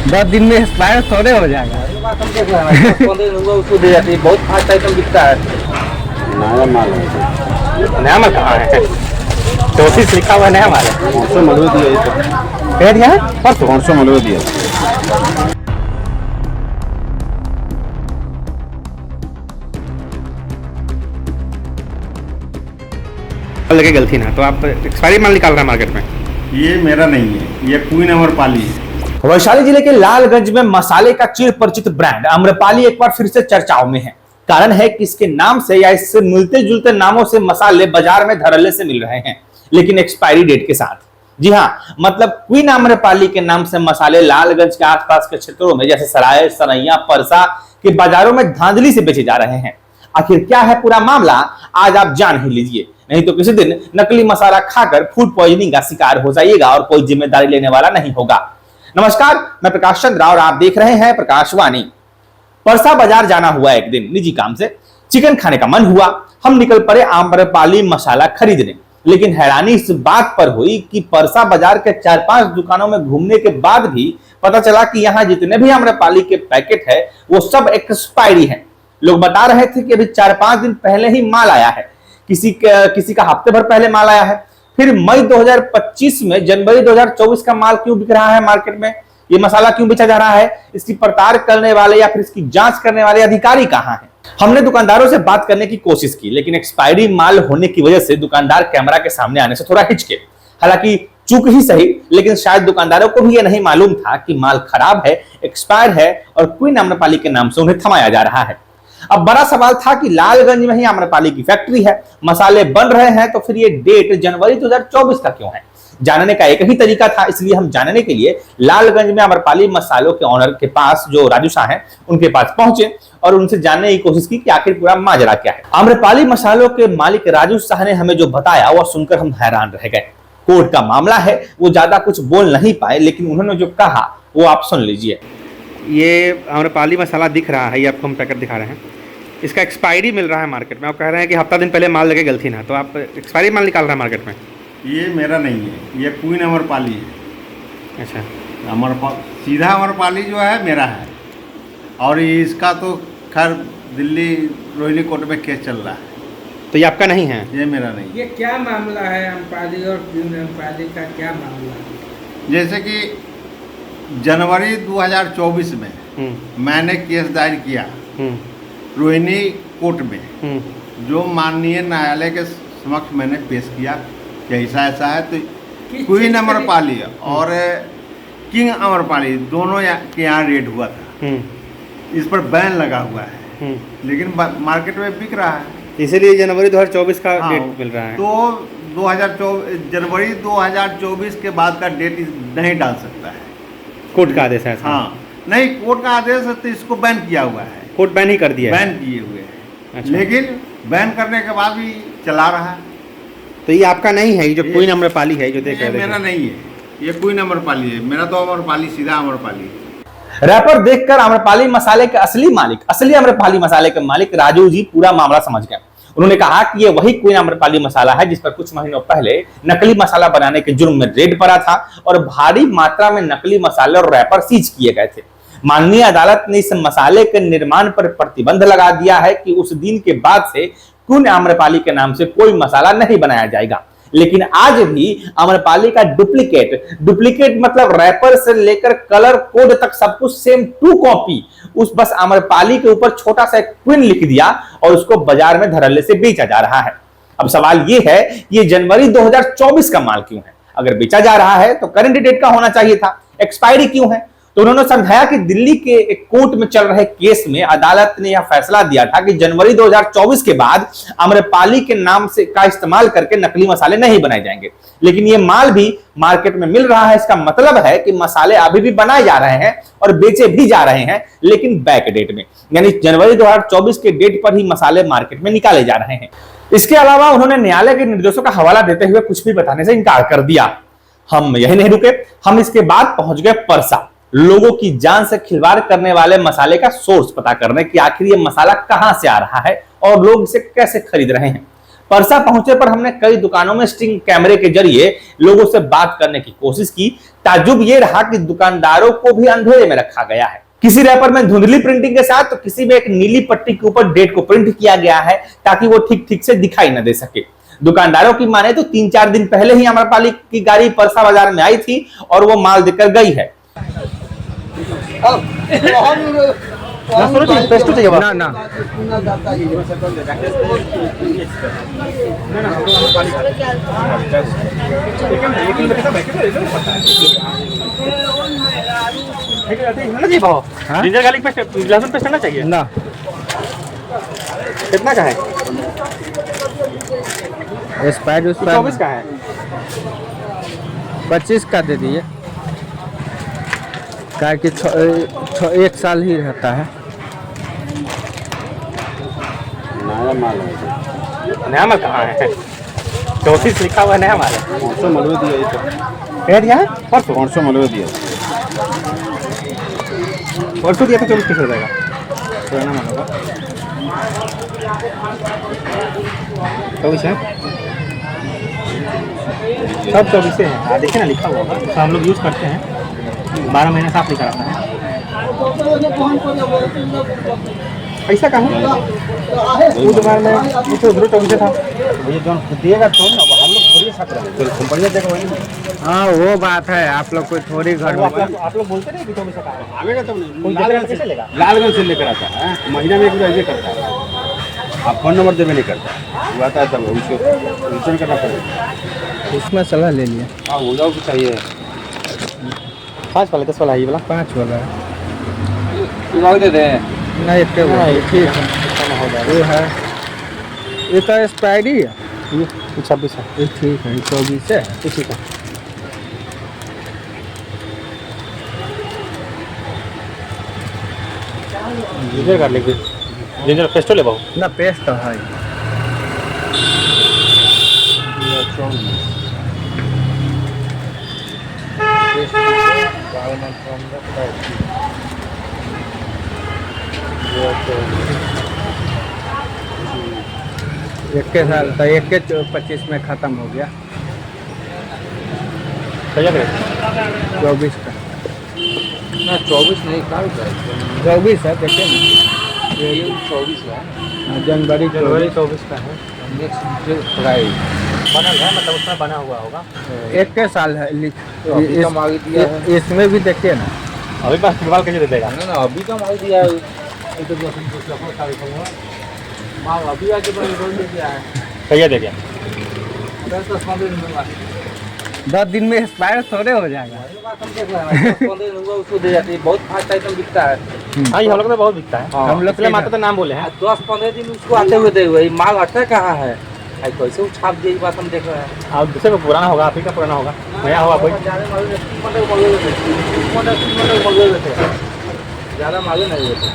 10 दिन में एक्सपायर थोड़े हो जाएगा। उसको दे जाती है, बहुत फास्ट आइटम बिकता है। नया माल है। नया माल कहाँ है? 34 लिखा हुआ नया माल है। 500 मलबे दिया कह दिया 500 मलबे दिया। लगे गलती ना, तो आप एक्सपायरी माल निकाल रहे हैं मार्केट में। ये मेरा नहीं है, ये क्वीन अमरपाली है। वैशाली जिले के लालगंज में मसाले का चिर परिचित ब्रांड आम्रपाली एक बार फिर से चर्चाओं में है। कारण है कि इसके नाम से या इससे मिलते जुलते नामों से मसाले बाजार में धड़ल्ले से मिल रहे हैं, लेकिन एक्सपायरी डेट के साथ। जी हाँ, मतलब क्वीन आम्रपाली के नाम से मसाले लालगंज के आसपास के क्षेत्रों में जैसे सराय, सरैया, परसा के बाजारों में धांधली से बेचे जा रहे हैं। आखिर क्या है पूरा मामला, आज आप जान ही लीजिए, नहीं तो किसी दिन नकली मसाला खाकर फूड पॉइजनिंग का शिकार हो जाइएगा और कोई जिम्मेदारी लेने वाला नहीं होगा। नमस्कार, मैं प्रकाश चंद्र और आप देख रहे हैं प्रकाशवाणी। परसा बाजार जाना हुआ एक दिन निजी काम से, चिकन खाने का मन हुआ। हम निकल पड़े आम्रपाली मसाला खरीदने, लेकिन हैरानी इस बात पर हुई कि परसा बाजार के 4-5 दुकानों में घूमने के बाद भी पता चला कि यहाँ जितने भी आम्रपाली के पैकेट है वो सब एक्सपायरी हैं। लोग बता रहे थे कि अभी 4-5 दिन पहले ही माल आया है, किसी का हफ्ते भर पहले माल आया है। फिर मई 2025 में जनवरी 2024 का माल क्यों बिक रहा है मार्केट में, ये मसाला क्यों बेचा जा रहा है, इसकी पड़ताल करने वाले या फिर इसकी जांच करने वाले अधिकारी कहां हैं? हमने दुकानदारों से बात करने की कोशिश की, लेकिन एक्सपायरी माल होने की वजह से दुकानदार कैमरा के सामने आने से थोड़ा हिचके। हालांकि चूक ही सही, लेकिन शायद दुकानदारों को भी यह नहीं मालूम था कि माल खराब है, एक्सपायर है और क्वीन आम्रपाली के नाम से उन्हें थमाया जा रहा है। अब बड़ा सवाल था कि लालगंज में ही आम्रपाली की फैक्ट्री है, मसाले बन रहे हैं, तो फिर ये डेट जनवरी 2024 का क्यों है? जानने का एक ही तरीका था, इसलिए हम जानने के लिए लालगंज में आम्रपाली मसालों के ऑनर के पास, जो राजू शाह हैं, उनके पास पहुंचे और उनसे जानने की कोशिश की कि आखिर पूरा माजरा क्या है। आम्रपाली मसालों के मालिक राजू शाह ने हमें जो बताया वह सुनकर हम हैरान रह गए। कोर्ट का मामला है, वो ज्यादा कुछ बोल नहीं पाए, लेकिन उन्होंने जो कहा वो आप सुन लीजिए। ये आम्रपाली मसाला दिख रहा है, ये आपको हम पैकेट दिखा रहे हैं, इसका एक्सपायरी मिल रहा है मार्केट में। आप कह रहे हैं कि हफ्ता दिन पहले माल लगे गलती ना, तो आप एक्सपायरी माल निकाल रहे हैं मार्केट में। ये मेरा नहीं है, ये क्वीन अमरपाली है। अच्छा, सीधा अमरपाली जो है मेरा है, और इसका तो खैर दिल्ली रोहिणी कोर्ट में केस चल रहा है। तो ये आपका नहीं है? ये मेरा नहीं। ये क्या मामला है आम्रपाली और क्वीन आम्रपाली का, क्या मामला है? जैसे कि जनवरी 2024 में मैंने केस दायर किया रोहिणी कोर्ट में, जो माननीय न्यायालय के समक्ष मैंने पेश किया कि ऐसा है, तो क्वीन अमरपाली और किंग अमरपाली दोनों के यहाँ रेड हुआ था। इस पर बैन लगा हुआ है, लेकिन मार्केट में बिक रहा है, इसीलिए जनवरी 2024 का डेट मिल रहा है। तो 2024 जनवरी 2024 के बाद का डेट नहीं डाल सकता है। कोर्ट का आदेश है? हाँ, नहीं, कोर्ट का आदेश है तो इसको बैन किया हुआ है, कोर्ट बैन ही कर दिया है। बैन किए हुए हैं। अच्छा। लेकिन बैन करने के बाद भी चला रहा है। तो ये आपका नहीं है, ये जो क्वीन आम्रपाली है जो देख रहे हैं? मेरा नहीं है, ये क्वीन आम्रपाली है। मेरा तो आम्रपाली, सीधा आम्रपाली है। रैपर देखकर आम्रपाली मसाले के असली आम्रपाली मसाले के मालिक राजू जी पूरा मामला समझ गए। उन्होंने कहा कि ये वही क्वीन आम्रपाली मसाला है जिस पर कुछ महीनों पहले नकली मसाला बनाने के जुर्म में रेड पड़ा था और भारी मात्रा में नकली मसाले और रैपर सीज किए गए थे। माननीय अदालत ने इस मसाले के निर्माण पर प्रतिबंध लगा दिया है कि उस दिन के बाद से क्वीन आम्रपाली के नाम से कोई मसाला नहीं बनाया जाएगा। लेकिन आज भी आम्रपाली का डुप्लीकेट मतलब रैपर से लेकर कलर कोड तक सब कुछ सेम टू कॉपी, उस बस आम्रपाली के ऊपर छोटा सा क्वीन लिख दिया और उसको बाजार में धड़ल्ले से बेचा जा रहा है। अब सवाल ये है कि ये जनवरी 2024 का माल क्यों है? अगर बेचा जा रहा है तो करंट डेट का होना चाहिए था, एक्सपायरी क्यों है? तो उन्होंने समझाया कि दिल्ली के एक कोर्ट में चल रहे केस में अदालत ने यह फैसला दिया था कि जनवरी 2024 के बाद आम्रपाली के नाम से का इस्तेमाल करके नकली मसाले नहीं बनाए जाएंगे। लेकिन ये माल भी मार्केट में मिल रहा है, इसका मतलब है कि मसाले अभी भी बनाए जा रहे हैं और बेचे भी जा रहे हैं, लेकिन बैक डेट में, यानी जनवरी 2024 के डेट पर ही मसाले मार्केट में निकाले जा रहे हैं। इसके अलावा उन्होंने न्यायालय के निर्देशों का हवाला देते हुए कुछ भी बताने से इनकार कर दिया। हम यही नहीं रुके, हम इसके बाद पहुंच गए परसा, लोगों की जान से खिलवाड़ करने वाले मसाले का सोर्स पता करने कि आखिर ये मसाला कहां से आ रहा है और लोग इसे कैसे खरीद रहे हैं। परसा पहुंचे पर हमने कई दुकानों में स्ट्रिंग कैमरे के जरिए लोगों से बात करने की कोशिश की। ताज्जुब ये रहा कि दुकानदारों को भी अंधेरे में रखा गया है। किसी रैपर में धुंधली प्रिंटिंग के साथ तो किसी में एक नीली पट्टी के ऊपर डेट को प्रिंट किया गया है ताकि वो ठीक से दिखाई न दे सके। दुकानदारों की माने तो 3-4 दिन पहले ही आम्रपाली की गाड़ी परसा बाजार में आई थी और वो माल देकर गई है। ना ना जिंजर गार्लिक पेस्ट, लहसुन पेस्ट ना चाहिए ना। कितना का है? एक्सपायर 24 का है। 25 का दे दिए, क्या कि 1 साल ही रहता है। नया माल कहाँ है? 34 लिखा हुआ है, नया माल है। 500 मलबे दिया, कह दिया है परसों 500 मलबे दिया। परसों दिया तो 24 कैसे हो जाएगा? पुराना माल होगा। 24 है, सब 24 है। देखिए ना लिखा हुआ होगा, तो हम लोग यूज़ करते हैं, 12 महीने साफ लिखा रहता है। ऐसा कहाँ वो दुकान में मुझे उधर 24 था, भैया जो दिएगा तो ना, हम लोग थोड़ी साथ रहेंगे, कंपनी देगा वही। हाँ वो बात है, आप लोग कोई थोड़ी घर में आप लोग बोलते नहीं कि 24 का है। आवेगा तब नहीं, लालगंज कैसे लेगा? लालगंज से लेकर आता है, महीना में एक बार ऐसे करता है। आप फोन नंबर देवे नहीं करता, वो आता है तब उसको रिटर्न करना पड़ेगा। उसमें सलाह ले लिया। हाँ हो जाओ, चाहिए 5 वाला 10 वाला है ये वाला 5 वाला है। दे दें। नहीं ठीक है, वो है, ये तो एक्सपायरी है। ये 26 है। ये ठीक है, 24 है। ये ठीक है। जिंजर गार्लिक, जिंजर पेस्ट ले बहु ना पेस्ट तो है। एक के साल तो 1 के 25 में खत्म हो गया। भैया करें 24 का ना 24 नहीं, 24 है, देखिए ना, ये 24 है। जनवरी 24 का है। नेक्स्ट प्राइस बनल है, मतलब उसमें बना हुआ होगा। 1 के साल है। अभी का मांग दिया है। इसमें भी देखिए ना, अभी पास फिलहाल कैसे दे देगा? ना अभी का मांग दिया है। ये तो 10 तारीख को मांग अभी आके बोल दिया है। भैया दे दिया। 10-15 दिन में 10 दिन में एक्सपायर थोड़े हो जाएगा। उसको दे जाती है, बहुत फास्ट आइटम बिकता है। हाँ ये हम लोग तो बहुत बिकता है। हाँ। हम लोग पहले मात्र तो नाम बोले हैं। 10-15 दिन उसको आते हुए दे हुए, माल अटका कहाँ है, कैसे वो छाप दिए, बात हम देख रहे हैं। अब दूसरे को पुराना होगा, आप ही का पुराना होगा, नया होगा कोई। ज़्यादा मालूम नहीं होते।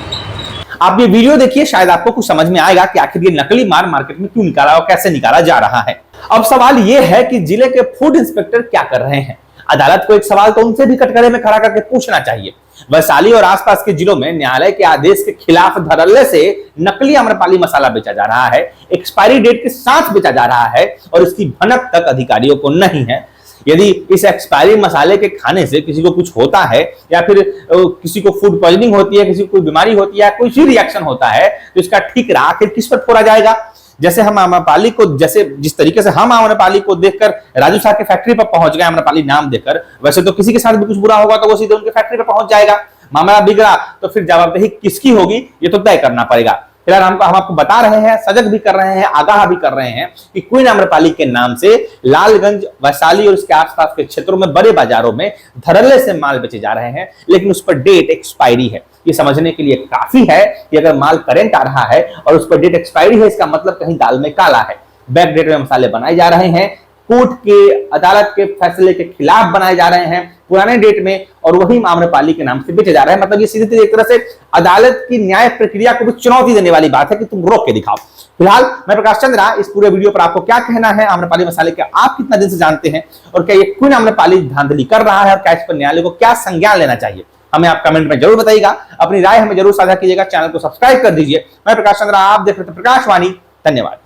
आप ये वीडियो देखिए, शायद आपको कुछ समझ में आएगा कि आखिर ये नकली माल मार्केट में क्यों निकाला और कैसे निकाला जा रहा है। अब सवाल ये है कि जिले के फूड इंस्पेक्टर क्या कर रहे हैं। अदालत को एक सवाल तो उनसे भी कटघरे में खड़ा करके पूछना चाहिए। वैशाली और आसपास के जिलों में न्यायालय के आदेश के खिलाफ धड़ल्ले से नकली आम्रपाली मसाला बेचा जा रहा है, एक्सपायरी डेट के साथ बेचा जा रहा है और इसकी भनक तक अधिकारियों को नहीं है। यदि इस एक्सपायरी मसाले के खाने से किसी को कुछ होता है या फिर किसी को फूड पॉइजनिंग होती है, किसी को कोई बीमारी होती है, कोई भी रिएक्शन होता है, तो इसका ठिकाना आखिर किस पर फोड़ा जाएगा? जैसे हम आम्रपाली को, जैसे जिस तरीके से हम आम्रपाली को देखकर राजू साहब के फैक्ट्री पर पहुंच गए आम्रपाली नाम देकर, वैसे तो किसी के साथ भी कुछ बुरा होगा तो वो सीधे उनके फैक्ट्री पर पहुंच जाएगा। मामला बिगड़ा तो फिर जवाबदेही किसकी होगी, ये तो तय करना पड़ेगा। फिलहाल हम आपको बता रहे हैं, सजग भी कर रहे हैं, आगाह भी कर रहे हैं कि क्वीन आम्रपाली के नाम से लालगंज, वैशाली और इसके आसपास के क्षेत्रों में बड़े बाजारों में धड़ल्ले से माल बेचे जा रहे हैं, लेकिन उस पर डेट एक्सपायरी है। ये समझने के लिए काफी है कि अगर माल करंट आ रहा है और उस पर डेट एक्सपायरी है, इसका मतलब कहीं दाल में काला है। बैक डेट में मसाले बनाए जा रहे हैं, कोर्ट के, अदालत के फैसले के खिलाफ बनाए जा रहे हैं पुराने डेट में, और वही आम्रपाली के नाम से बेचे जा रहे हैं। मतलब ये सीधे सीधे एक तरह से अदालत की न्याय प्रक्रिया को भी चुनौती देने वाली बात है कि तुम रोक के दिखाओ। फिलहाल मैं प्रकाश चंद्रा, इस पूरे वीडियो पर आपको क्या कहना है? आम्रपाली मसाले के आप कितना दिन से जानते हैं और क्या ये क्वीन आम्रपाली धांधली कर रहा है और क्या इस पर न्यायालय को क्या संज्ञान लेना चाहिए? हमें आप कमेंट में जरूर बताइएगा, अपनी राय हमें जरूर साझा कीजिएगा, चैनल को सब्सक्राइब कर दीजिए। मैं प्रकाश चंद्रा, आप देख रहे थे प्रकाशवाणी। धन्यवाद।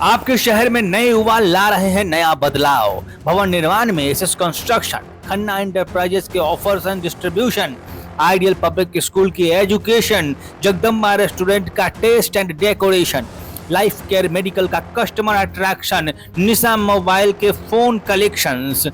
आपके शहर में नए युवा ला रहे हैं नया बदलाव। भवन निर्माण में एसएस कंस्ट्रक्शन, खन्ना एंटरप्राइजेस के offers and distribution, ideal public school की एजुकेशन, जगदम्बा रेस्टोरेंट का taste and decoration, life care medical का कस्टमर अट्रैक्शन, निशा मोबाइल के फोन कलेक्शंस,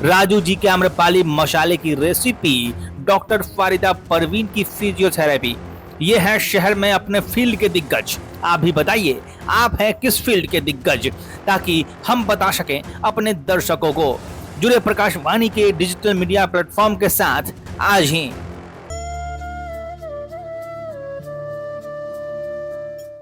राजू जी के आम्रपाली मसाले की रेसिपी, डॉक्टर फारिदा परवीन की फिजियोथेरेपी। ये है शहर में अपने फील्ड के दिग्गज। आप भी बताइए, आप हैं किस फील्ड के दिग्गज, ताकि हम बता सकें अपने दर्शकों को। जुड़े प्रकाशवाणी के डिजिटल मीडिया प्लेटफॉर्म के साथ आज ही।